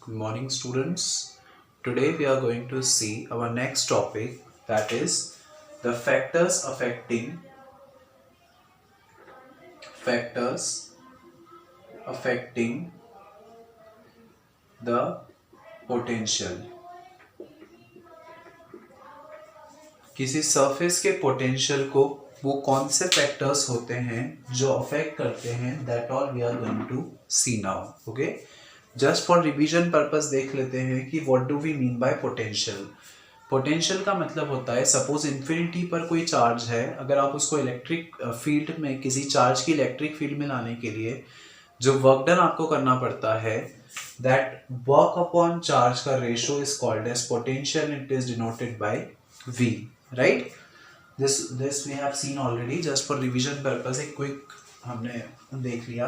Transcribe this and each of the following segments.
Good morning, students. Today we are going to see our next topic, that is the factors affecting the potential. किसी surface के potential को वो कौन से factors होते हैं जो अफेक्ट करते हैं, that all we are going to see now. Okay, just for revision purpose देख लेते हैं कि what do we mean by potential. Potential का मतलब होता है, सपोज इन्फिनिटी पर कोई चार्ज है, अगर आप उसको इलेक्ट्रिक फील्ड में, किसी चार्ज की इलेक्ट्रिक फील्ड में लाने के लिए जो वर्क डन आपको करना पड़ता है, दैट वर्क अपॉन चार्ज का ratio is called as potential. It is denoted by V, right? This we have seen already. Just for revision purpose एक क्विक हमने देख लिया.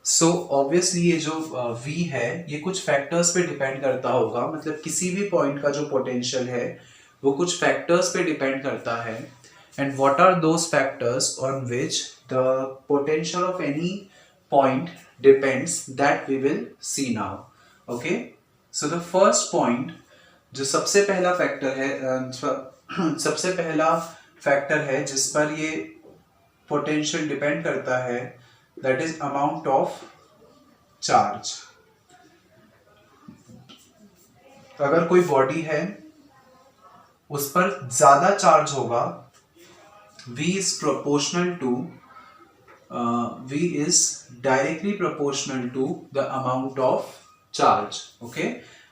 So obviously ये जो V है ये कुछ फैक्टर्स पे डिपेंड करता होगा, मतलब किसी भी पॉइंट का जो पोटेंशियल है वो कुछ फैक्टर्स पे डिपेंड करता है. And what are those factors on which the potential of any point depends, that we will see now. Okay, so the first point, जो सबसे पहला फैक्टर है जिस पर ये पोटेंशियल डिपेंड करता है, that is amount of charge. अगर कोई बॉडी है उस पर ज्यादा चार्ज होगा, V is directly proportional to the amount of charge. Okay,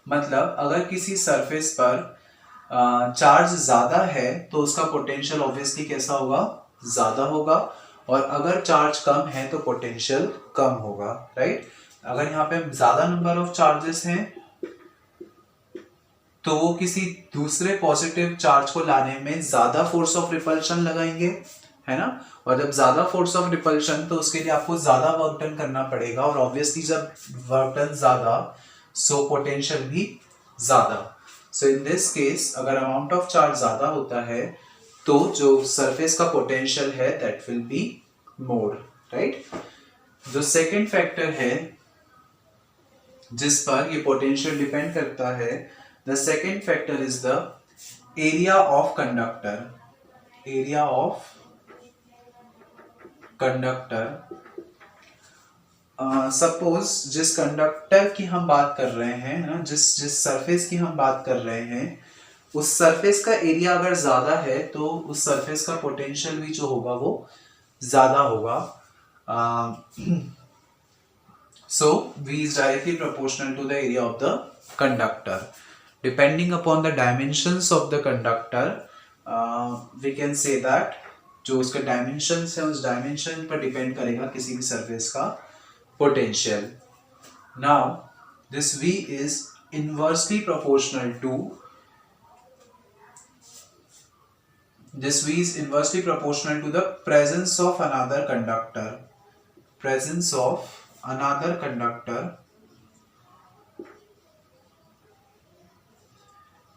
मतलब अगर किसी सरफेस पर चार्ज ज्यादा है तो उसका पोटेंशियल ऑब्वियसली कैसा होगा, ज्यादा होगा, और अगर चार्ज कम है तो पोटेंशियल कम होगा. राइट, अगर यहाँ पे ज्यादा नंबर ऑफ चार्जेस हैं तो वो किसी दूसरे पॉजिटिव चार्ज को लाने में ज्यादा फोर्स ऑफ रिपल्शन लगाएंगे, है ना. और जब ज्यादा फोर्स ऑफ रिपल्शन तो उसके लिए आपको ज्यादा वर्क डन करना पड़ेगा, और ऑब्वियसली जब वर्क डन ज्यादा सो पोटेंशियल भी ज्यादा. सो इन दिस केस अगर अमाउंट ऑफ चार्ज ज्यादा होता है तो जो सरफेस का पोटेंशियल है that will be more. Right, जो सेकंड फैक्टर है जिस पर ये पोटेंशियल डिपेंड करता है, the second factor is the area of conductor. Area of conductor, suppose जिस कंडक्टर की हम बात कर रहे हैं ना, जिस सरफेस की हम बात कर रहे हैं, उस सरफेस का एरिया अगर ज्यादा है तो उस सरफेस का पोटेंशियल भी जो होगा वो ज्यादा होगा. सो V is directly proportional to the area of the conductor. Depending upon the dimensions of the conductor, we can say that जो उसका डायमेंशंस है उस डायमेंशन पर डिपेंड करेगा किसी भी सरफेस का potential. Now this V is inversely proportional to the presence of another conductor. Presence of another conductor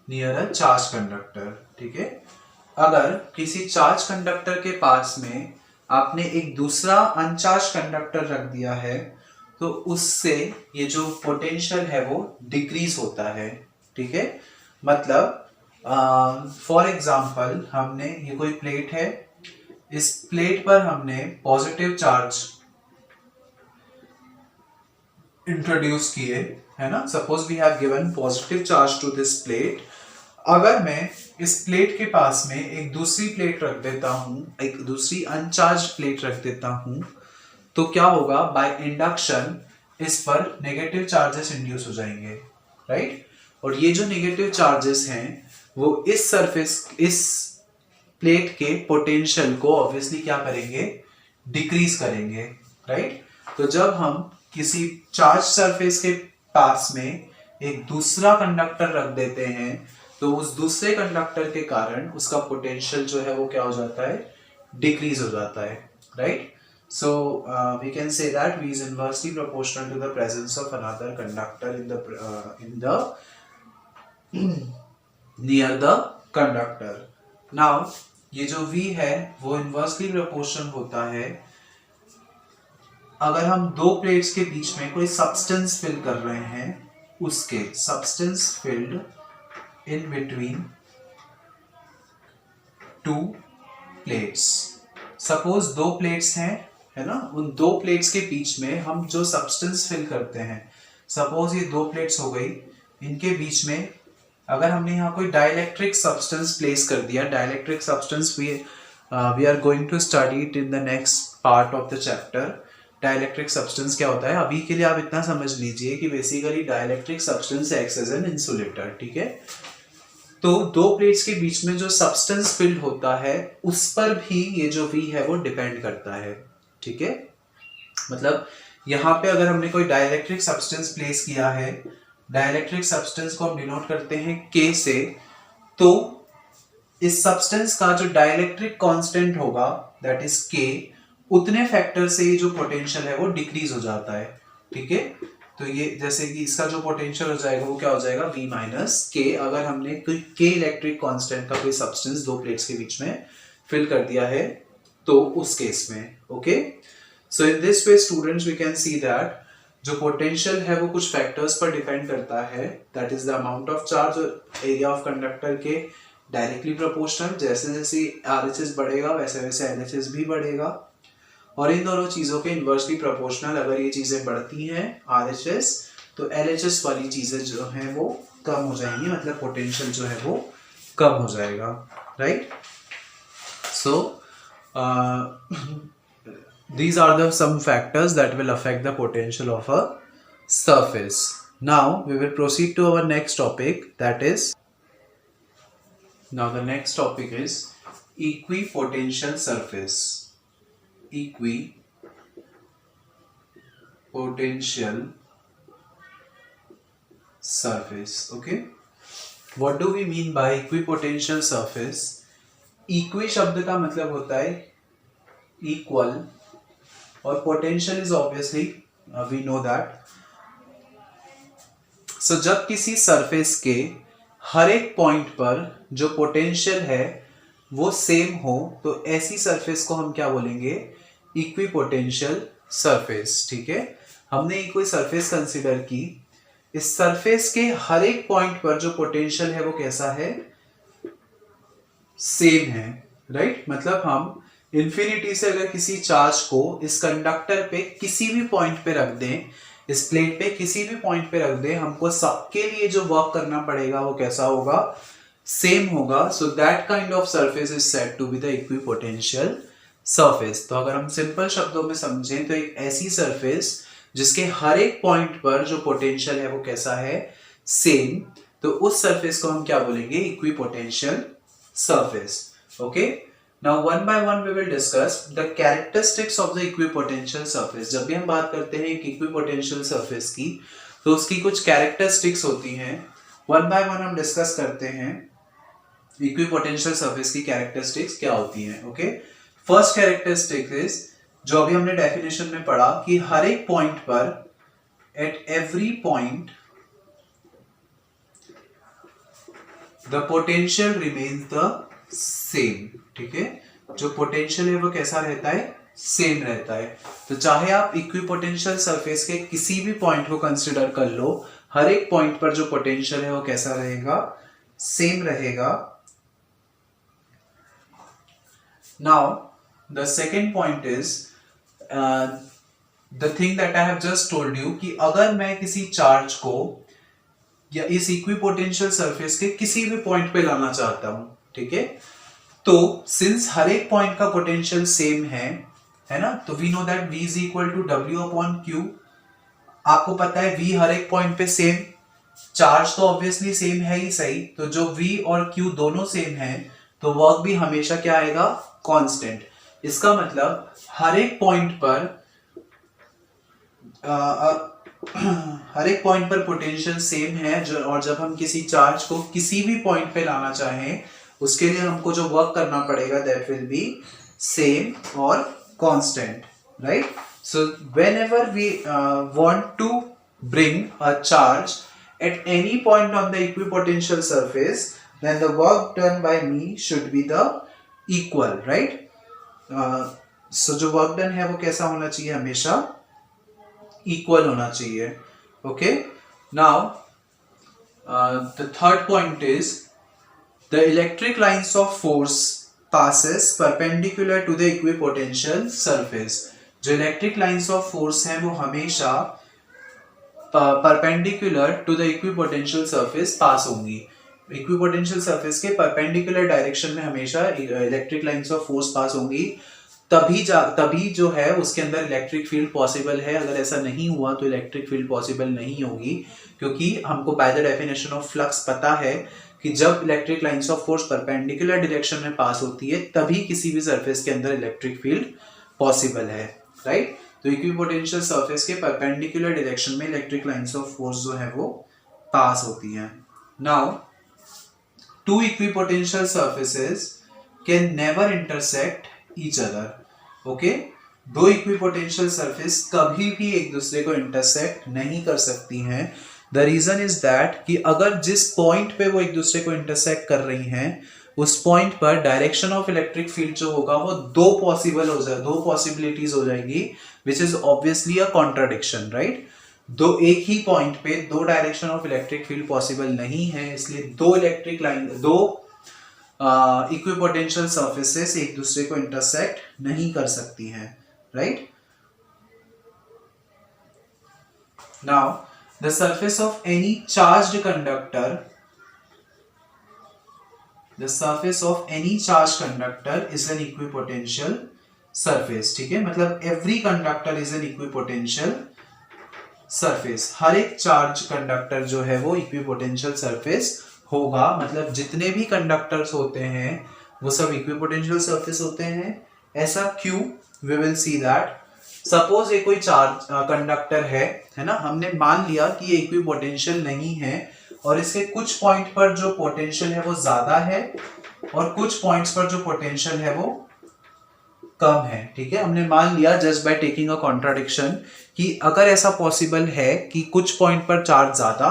near a charged conductor. ठीक है, अगर किसी चार्ज कंडक्टर के पास में आपने एक दूसरा अनचार्ज कंडक्टर रख दिया है तो उससे ये जो पोटेंशियल है वो डिक्रीज होता है. ठीक है, मतलब फॉर एग्जांपल हमने ये कोई प्लेट है, इस प्लेट पर हमने पॉजिटिव चार्ज इंट्रोड्यूस किए, है ना. Suppose we have given positive charge to this plate. अगर मैं इस प्लेट के पास में एक दूसरी प्लेट रख देता हूं, एक दूसरी अनचार्ज प्लेट रख देता हूं, तो क्या होगा, बाय इंडक्शन इस पर नेगेटिव चार्जेस इंड्यूस हो जाएंगे. राइट, और ये जो नेगेटिव चार्जेस हैं वो इस सरफेस, इस प्लेट के पोटेंशियल को ऑब्वियसली क्या करेंगे, डिक्रीज करेंगे. राइट, तो जब हम किसी चार्ज सरफेस के पास में एक दूसरा कंडक्टर रख देते हैं तो उस दूसरे कंडक्टर के कारण उसका पोटेंशियल जो है वो क्या हो जाता है, डिक्रीज हो जाता है. Right, so we can say that V is inversely proportional to the presence of another conductor in the near the conductor. Now ये जो V है वो inversely proportional होता है अगर हम दो प्लेट्स के बीच में कोई सब्सटेंस फिल कर रहे हैं, उसके substance field in between two plates. Suppose दो प्लेट्स हैं, है ना, उन दो प्लेट्स के बीच में हम जो सब्सटेंस फिल करते हैं, सपोज ये दो प्लेट्स हो गई, इनके बीच में अगर हमने यहाँ कोई डाइलेक्ट्रिक सब्सटेंस प्लेस कर दिया, dielectric substance we are going to study it in the next part of the chapter. Dielectric substance क्या होता है, अभी के लिए आप इतना समझ लीजिए कि basically dielectric substance acts as an insulator, ठीक है। तो दो प्लेट्स के बीच में जो सब्सटेंस फिल्ड होता है उस पर भी ये जो V है वो डिपेंड करता है, ठीक है। मतलब यहाँ पे अगर हमने कोई डाइलेक्ट्रिक सब्सटेंस प्लेस किया है, डाइलेक्ट्रिक सब्सटेंस को हम डिनोट करते हैं K से, तो इस सब्सटेंस का जो डाइलेक्ट्रिक कांस्टेंट होगा दैट इज K, उतने फैक्टर से ये जो पोटेंशियल है वो डिक्रीज हो जाता है, ठीक है। तो ये जैसे कि इसका जो पोटेंशियल हो जाएगा वो क्या हो जाएगा, V माइनस के। अगर हमने कोई K इलेक्ट्रिक कांस्टेंट का कोई सब्सटेंस दो प्लेट्स के बीच में फिल कर दिया है तो उस केस में, okay. So in this way students we can see that जो पोटेंशियल है वो कुछ फैक्टर्स पर डिपेंड करता है, that is the amount of charge और एरिया ऑफ कंडक्टर के डायरेक्टली प्रोपोर्शनल। जैसे जैसे RHS बढ़ेगा वैसे वैसे LHS भी बढ़ेगा, और इन दोनों चीजों के इन्वर्सली प्रोपोर्शनल अगर ये चीजें बढ़ती हैं RHS, तो LHS वाली चीजें जो हैं वो कम हो जाएंगी, मतलब पोटेंशियल जो है वो कम हो जाएगा, right. So these are the some factors that will affect the potential of a surface. Now we will proceed to our next topic, that is, now the next topic is equipotential surface. Equipotential surface, okay. What do we mean by equipotential surface? Equi शब्द का मतलब होता है equal, और potential is obviously we know that. So जब किसी surface के हर एक पॉइंट पर जो पोटेंशियल है वो सेम हो तो ऐसी सरफेस को हम क्या बोलेंगे, इक्विपोटेंशियल सरफेस, ठीक है। हमने कोई सरफेस कंसीडर की, इस सरफेस के हर एक पॉइंट पर जो पोटेंशियल है वो कैसा है, सेम है, राइट। मतलब हम इन्फिनिटी से अगर किसी चार्ज को इस कंडक्टर पे किसी भी पॉइंट पे रख दें, इस प्लेट पे किसी भी पॉइंट पे रख दें, हमको सबके लिए जो वर्क करना पड़ेगा वो कैसा होगा, सेम होगा। So that kind of surface is said to be the equipotential surface. तो अगर हम सिंपल शब्दों में समझें तो एक ऐसी सरफेस जिसके हर एक पॉइंट पर जो पोटेंशियल है वो कैसा है, सेम, तो उस सरफेस को हम क्या बोलेंगे, equipotential surface, okay. Now one by one we will discuss the characteristics of the equipotential surface. जब भी हम बात करते हैं एक equipotential surface की तो उसकी कुछ characteristics होती हैं, one by one हम discuss करते हैं equipotential surface की characteristics क्या होती हैं, okay. First characteristic is जो अभी हमने definition में पढ़ा कि हर एक point पर at every point the potential remains the same, ठीक है। जो पोटेंशियल है वो कैसा रहता है, सेम रहता है। तो चाहे आप इक्विपोटेंशियल सरफेस के किसी भी पॉइंट को कंसीडर कर लो, हर एक पॉइंट पर जो पोटेंशियल है वो कैसा रहेगा, सेम रहेगा। Now the second point is the thing that I have just told you कि अगर मैं किसी चार्ज को या इस इक्विपोटेंशियल सरफेस के किसी भी पॉइंट पे लाना चाहता हूं, ठीक है, तो सिंस हर एक पॉइंट का पोटेंशियल सेम है ना, तो we know that V is equal to W upon Q। आपको पता है V हर एक पॉइंट पे सेम, चार्ज तो ऑब्वियसली सेम है ही, सही। तो जो V और Q दोनों सेम है तो वर्क भी हमेशा क्या आएगा, कांस्टेंट। इसका मतलब हर एक पॉइंट पर पोटेंशियल सेम है, और जब हम किसी चार्ज को किसी भी पॉइंट पे लाना चाहें उसके लिए हमको जो वर्क करना पड़ेगा दैट विल बी सेम और constant, right. So whenever we want to bring a charge at any point on the equipotencial surface, then the work done by me should be the equal, right. So जो work done है वो कैसा होना चाहिए, हमेशा equal होना चाहिए, okay. Now The third point is the electric lines of force passes perpendicular to the equipotential surface. जो इलेक्ट्रिक लाइंस ऑफ फोर्स हैं वो हमेशा perpendicular to the equipotential surface pass होंगी. इक्विपोटेंशियल सरफेस के परपेंडिकुलर डायरेक्शन में हमेशा electric lines of force pass होंगी. तभी जो है उसके अंदर इलेक्ट्रिक फील्ड पॉसिबल है. अगर ऐसा नहीं हुआ तो इलेक्ट्रिक फील्ड पॉसिबल नहीं होगी, क्योंकि हमको by the definition of flux पता है कि जब electric lines of force perpendicular direction में पास होती है तभी किसी भी सरफेस के अंदर इलेक्ट्रिक फील्ड पॉसिबल है, राइट. तो इक्विपोटेंशियल सरफेस के परपेंडिकुलर डायरेक्शन में इलेक्ट्रिक लाइंस ऑफ फोर्स जो है वो पास होती हैं. Now two equipotential surfaces can never intersect each other. Okay, दो इक्विपोटेंशियल सरफेस कभी भी एक दूसरे को इंटरसेक्ट नहीं कर सकती हैं. द रीजन इज दैट कि अगर जिस पॉइंट पे वो एक दूसरे को इंटरसेक्ट कर रही हैं उस पॉइंट पर डायरेक्शन ऑफ इलेक्ट्रिक फील्ड जो होगा वो दो पॉसिबिलिटीज हो जाएगी, which is obviously a contradiction, right. एक ही पॉइंट पे दो direction of electric field possible नहीं है, इसलिए दो इक्विपोटेंशियल सरफेसेस एक दूसरे को इंटरसेक्ट नहीं कर सकती हैं, right. Now the surface of any charged conductor is an equipotential surface. ठीक है, मतलब every conductor is an equipotential surface. हर एक चार्ज कंडक्टर जो है वो इक्विपोटेंशियल सरफेस होगा. मतलब जितने भी कंडक्टर्स होते हैं वो सब इक्विपोटेंशियल सरफेस होते हैं. ऐसा क्यों? We will see that. Suppose ये कोई चार्ज कंडक्टर है ना, हमने मान लिया कि ये इक्विपोटेंशियल नहीं है और इसके कुछ पॉइंट पर जो पोटेंशियल है वो ज्यादा है और कुछ पॉइंट्स पर जो पोटेंशियल है वो कम है. ठीक है, हमने मान लिया just by taking a contradiction कि अगर ऐसा पॉसिबल है कि कुछ पॉइंट पर चार्ज ज्यादा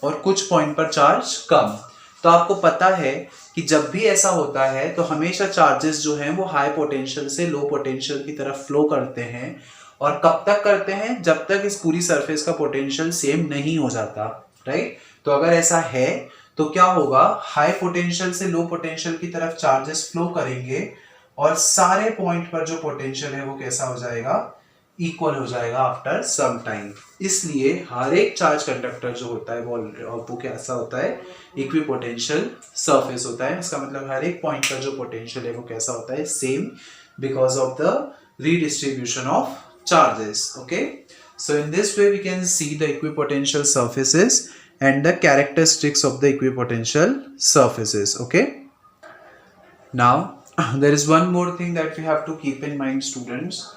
और कुछ पॉइंट पर चार्ज कम, तो आपको पता है कि जब भी ऐसा होता है तो हमेशा चार्जेस जो हैं वो हाई पोटेंशियल से लो पोटेंशियल की तरफ फ्लो करते हैं. और कब तक करते हैं? जब तक इस पूरी सरफेस का पोटेंशियल सेम नहीं हो जाता, राइट. तो अगर ऐसा है तो क्या होगा, हाई पोटेंशियल से लो पोटेंशियल की तरफ चार्जेस फ्लो करेंगे और सारे पॉइंट पर जो पोटेंशियल है वो कैसा हो जाएगा, इक्वल हो जाएगा आफ्टर सम टाइम. इसलिए हर एक चार्ज कंडक्टर जो होता है वो कैसा होता है, इक्विपोटेंशियल सरफेस होता है. इसका मतलब हर एक पॉइंट पर जो पोटेंशियल है वो कैसा होता है, same, because of the redistribution of charges. Okay, so in this way we can see the equipotential surfaces and the characteristics of the equipotential surfaces. Okay, now there is one more thing that we have to keep in mind, students.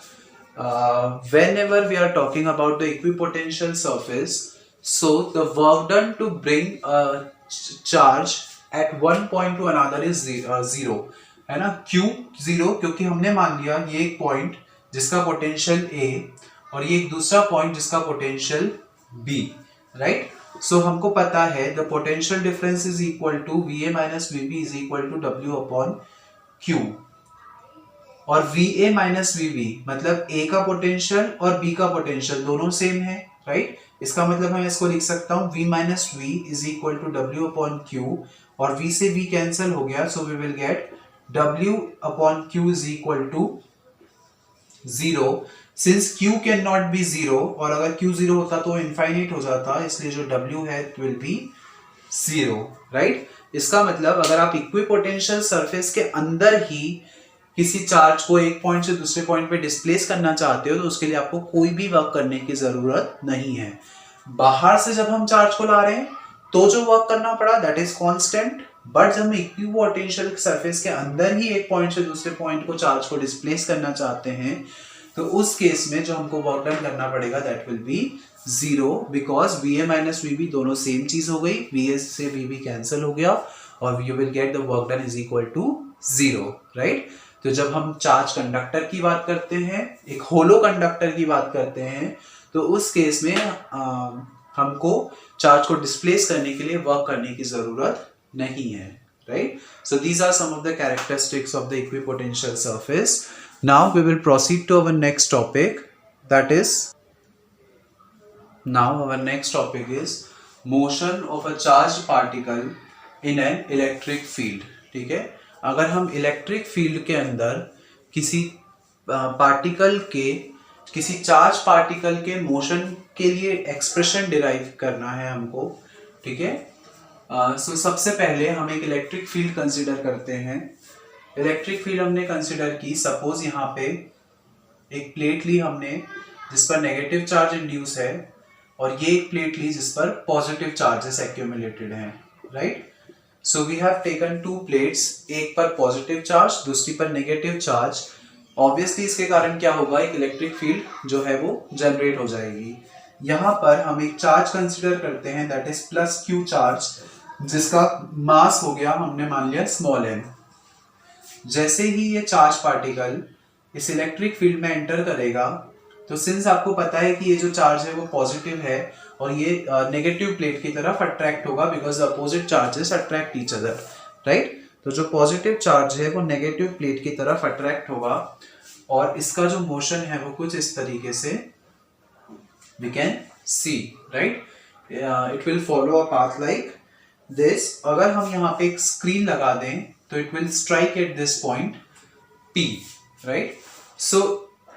Whenever we are talking about the equipotential surface, so the work done to bring a charge at one point to another is zero, है ना. क्यों zero? क्योंकि हमने मान लिया ये एक point जिसका पोटेंशियल A और ये एक दूसरा पॉइंट जिसका पोटेंशियल B, राइट. सो हमको पता है the potential difference is equal to VA minus VB is equal to W upon Q. और VA माइनस VB मतलब A का पोटेंशियल और B का पोटेंशियल दोनों सेम है, राइट. इसका मतलब मैं इसको लिख सकता हूँ V minus V is equal to W upon Q, और V से V कैंसिल हो गया, so we will get W upon Q is equal to 0. Since Q can not be 0 और अगर Q 0 होता तो इनफाइनाइट हो जाता, इसलिए जो W है इट विल बी 0, राइट. इसका मतलब अगर आप इक्विपोटेंशियल सरफेस के अंदर ही किसी चार्ज को एक पॉइंट से दूसरे पॉइंट पे डिस्प्लेस करना चाहते हो तो उसके लिए आपको कोई भी वर्क करने की जरूरत नहीं है. बाहर से जब हम चार्ज को ला रहे हैं तो जो वर्क करना पड़ा दैट इज कांस्टेंट, बट जब हम इक्विपोटेंशियल सरफेस के अंदर ही एक पॉइंट से दूसरे पॉइंट को चार्ज को डिस्प्लेस करना चाहते हैं तो उस केस में जो हमको वर्क डन करना पड़ेगा that will B 0, because VA minus VB दोनों सेम चीज हो गई, VA से VB कैंसिल हो गया और you will get the work done is equal to 0, right. तो जब हम चार्ज कंडक्टर की बात करते हैं, एक होलो कंडक्टर की बात करते हैं, तो उस केस में हमको चार्ज को डिस्प्लेस करने के लिए वर्क करने की जरूरत नहीं है, right. So these are some of the characteristics of the equipotential surface. Now we will proceed to our next topic, that is, now our next topic is motion of a charge particle in an electric field. ठीक है, अगर हम electric field के अंदर किसी particle के, किसी charge particle के मोशन के लिए एक्सप्रेशन डिराइव करना है हमको। ठीक है, सो सबसे पहले हम एक इलेक्ट्रिक फील्ड कंसिडर करते हैं। इलेक्ट्रिक फील्ड हमने कंसिडर की, सपोज यहाँ पे एक प्लेट ली हमने जिस पर नेगेटिव चार्ज इंड्यूस है, और ये एक प्लेट ली जिस पर पॉजिटिव चार्जेस एक्यूमुलेटेड हैं, right. So we have taken two plates, एक पर पॉजिटिव चार्ज, दूसरी पर नेगेटिव चार्ज। ऑब्वियसली इसके कारण क्या होगा, एक इलेक्ट्रिक फील्ड जो है वो जनरेट हो जाएगी। यहाँ पर हम एक चार्ज कंसिडर करते हैं, that is plus Q charge, जिसका मास हो गया हमने मान लिया स्मॉल m। जैसे ही ये चार्ज पार्टिकल इस इलेक्ट्रिक फील्ड में एंटर करेगा, तो सिंस आपको पता है कि ये जो चार्ज है वो पॉजिटिव है और ये नेगेटिव प्लेट की तरफ अट्रैक्ट होगा, because the opposite charges attract each other, right. तो जो पॉजिटिव चार्ज है वो नेगेटिव प्लेट की तरफ अट्रैक्ट होगा, और इसका जो मोशन है वो कुछ इस तरीके से we can see, right. It will follow a path like this. अगर हम यहाँ पे एक स्क्रीन लगा दें तो it will strike at this point P, right. So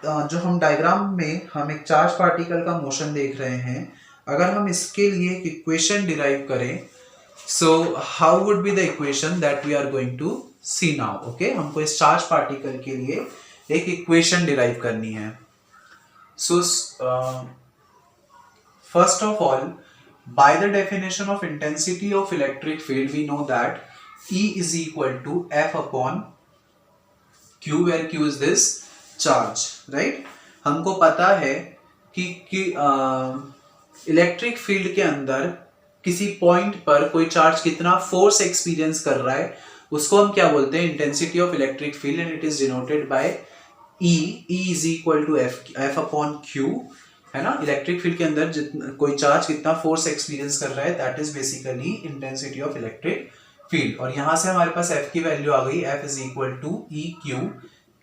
जो हम डायग्राम में हम एक चार्ज पार्टिकल का मोशन देख रहे हैं, अगर हम इसके लिए एक इक्वेशन डिराइव करें, so how would be the equation that we are going to see now. Okay, हमको इस चार्ज पार्टिकल के लिए एक इक्वेशन डिराइव करनी है। So first of all, by the definition of intensity of electric field, we know that E is equal to F upon Q, where Q is this charge, right? हमको पता है कि electric field के अंदर किसी point पर कोई charge कितना फोर्स एक्सपीरियंस कर रहा है, उसको हम क्या बोलते हैं, intensity of electric field, and it is denoted bye E। E is equal to F upon Q, है ना। इलेक्ट्रिक फील्ड के अंदर जितना कोई चार्ज कितना फोर्स एक्सपीरियंस कर रहा है, that is basically intensity of electric field. और यहां से हमारे पास F की वैल्यू आ गई, F is equal to EQ,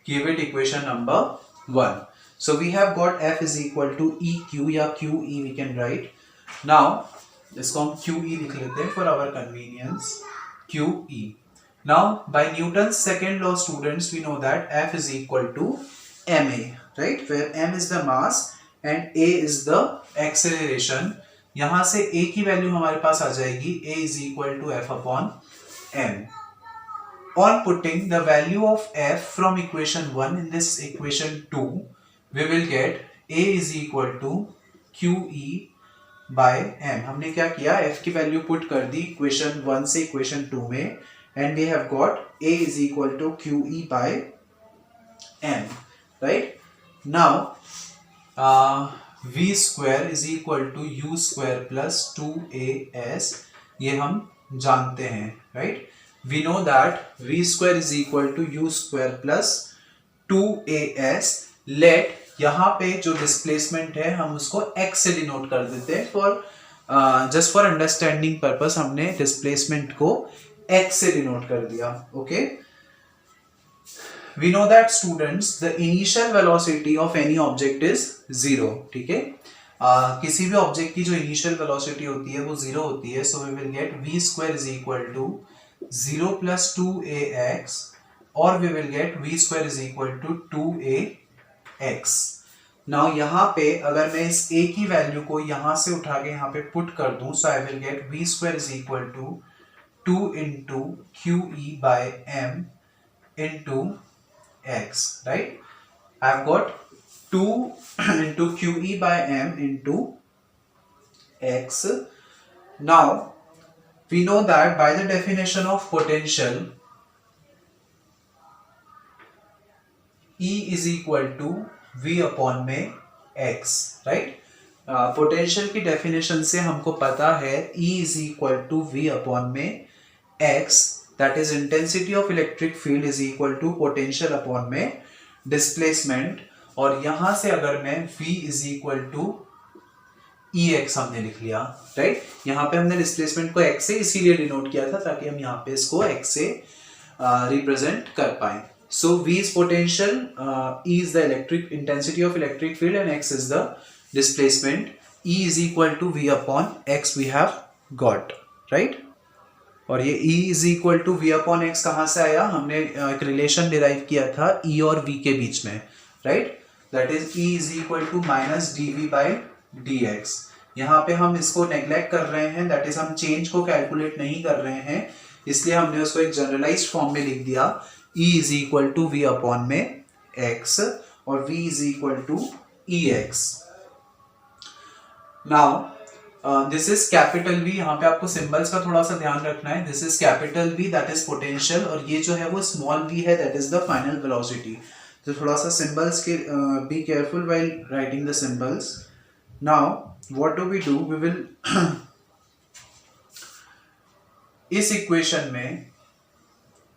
give it equation number 1। So we have got F is equal to EQ या QE we can write. Now इसको हम QE लिख लेते हैं for our convenience, QE। Now by Newton second law students, we know that F is equal to ma, right, where m is the mass and a is the acceleration। यहां से a की value हमारे पास आ जाएगी, a is equal to F upon m। On putting the value of F from equation 1 in this equation 2, we will get a is equal to QE by m। हमने क्या किया, F की value put कर the equation 1 से equation 2 में, and we have got a is equal to QE by m, right? Now v square is equal to u square plus 2as, ये हम जानते हैं, right? We know that v square is equal to u square plus 2as। let यहाँ पे जो displacement है हम उसको x से डिनोट कर देते हैं, for just for understanding purpose हमने डिस्प्लेसमेंट को x से डिनोट कर दिया। Okay, we know that students the initial velocity of any object is 0। ठीक है, किसी भी ऑब्जेक्ट की जो इनिशियल वेलोसिटी होती है वो 0 होती है। So we will get v square is equal to 0 plus 2ax, और we will get v square is equal to 2ax। Now यहाँ पे अगर मैं इस a की वैल्यू को यहाँ से उठा के यहाँ पे पुट कर दूं, so I will get v square is equal to 2 into QE by m into x, right? I've got 2 into QE by m into x। Now we know that by the definition of potential, E is equal to V upon में x, right? Potential की definition से हमको पता है E is equal to V upon में x, that is intensity of electric field is equal to potential upon में displacement। और यहां से अगर मैं V is equal to Ex हमने लिख लिया, राइट। यहाँ पे हमने डिस्प्लेसमेंट को x से इसीलिए डिनोट किया था ताकि हम यहाँ पे इसको x से रिप्रेजेंट कर पाए। सो V is potential, E is the electric intensity of electric field and x is the displacement। E is equal to V upon x we have got, right. और ये E is equal to V upon X कहाँ से आया, हमने एक relation derive किया था E और V के बीच में, right. That is E is equal to minus dV by dx। यहाँ पे हम इसको नेग्लेक्ट कर रहे हैं, दैट इज हम चेंज को कैलकुलेट नहीं कर रहे हैं, इसलिए हमने उसको एक जनरलाइज्ड फॉर्म में लिख दिया, E is equal to V upon में x और V is equal to EX। Now this is capital V, यहाँ पे आपको सिंबल्स का थोड़ा सा ध्यान रखना है। This is capital V, that is potential, और ये जो है वो स्मॉल v है, that is the final velocity. तो थोड़ा सा सिंबल्स के be careful while writing the symbols. Now what do, we will इस इक्वेशन में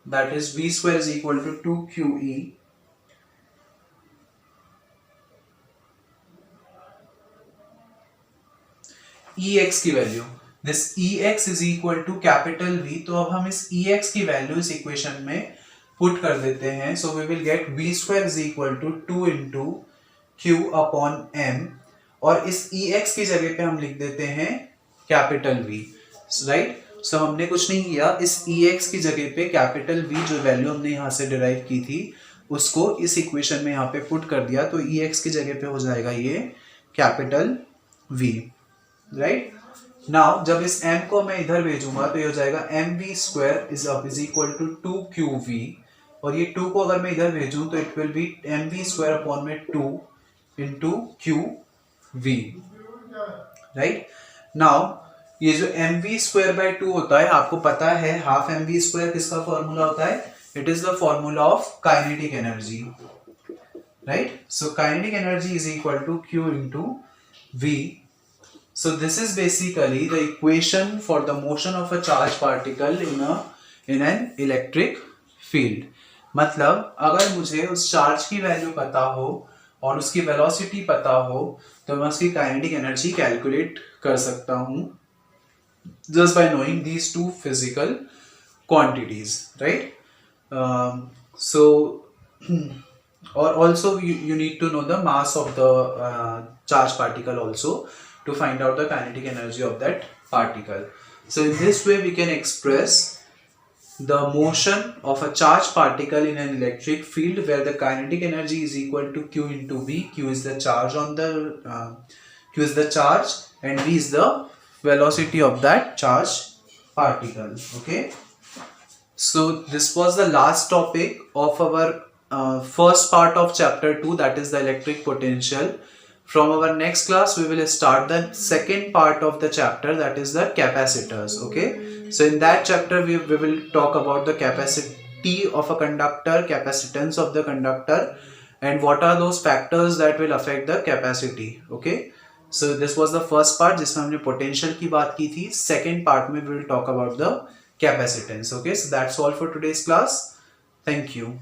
दैट इज v square is equal to 2qE Ex की value, this Ex is equal to capital V। तो अब हम इस Ex की वैल्यू इस इक्वेशन में पुट कर देते हैं। So we will get v square is equal to 2 into Q upon m, और इस Ex की जगह पे हम लिख देते हैं कैपिटल V, राइट। सो हमने कुछ नहीं किया, इस Ex की जगह पे कैपिटल V जो वैल्यू हमने यहाँ से डिराइव की थी उसको इस इक्वेशन में यहाँ पे पुट कर दिया, तो Ex की जगह पे हो जाएगा ये कैपिटल V, राइट। नाउ जब इस m को मैं इधर भेजूंगा तो ये हो जाएगा mv square is equal to 2qv, और ये 2 को अगर मैं इधर भेजूं तो it will be mv square upon में 2 इंटू qv, राइट। नाउ ये जो mv स्क्वायर बाय 2 होता है, आपको पता है हाफ mv स्क्वायर किसका फॉर्मूला होता है, it is the formula of kinetic energy, right. So kinetic energy is equal to q into v। So this is basically the equation for the motion of a charged particle in an electric field। मतलब अगर मुझे उस charge की value पता हो और उसकी velocity पता हो तो मैं उसकी काइनेटिक एनर्जी कैलकुलेट कर सकता हूँ just by knowing these two physical quantities, right? So or also you need to know the mass of the charged particle also to find out the kinetic energy of that particle. So in this way we can express the motion of a charged particle in an electric field where the kinetic energy is equal to Q into V. Q is the charge on the Q is the charge and V is the velocity of that charged particle. Okay. So this was the last topic of our first part of chapter 2, that is the electric potential. From our next class we will start the second part of the chapter, that is the capacitors. Okay, so in that chapter we will talk about the capacity of a conductor, capacitance of the conductor, and what are those factors that will affect the capacity. Okay, so this was the first part जिसमें हमने potential की बात की थी. Second part में we will talk about the capacitance. Okay, so that's all for today's class. Thank you.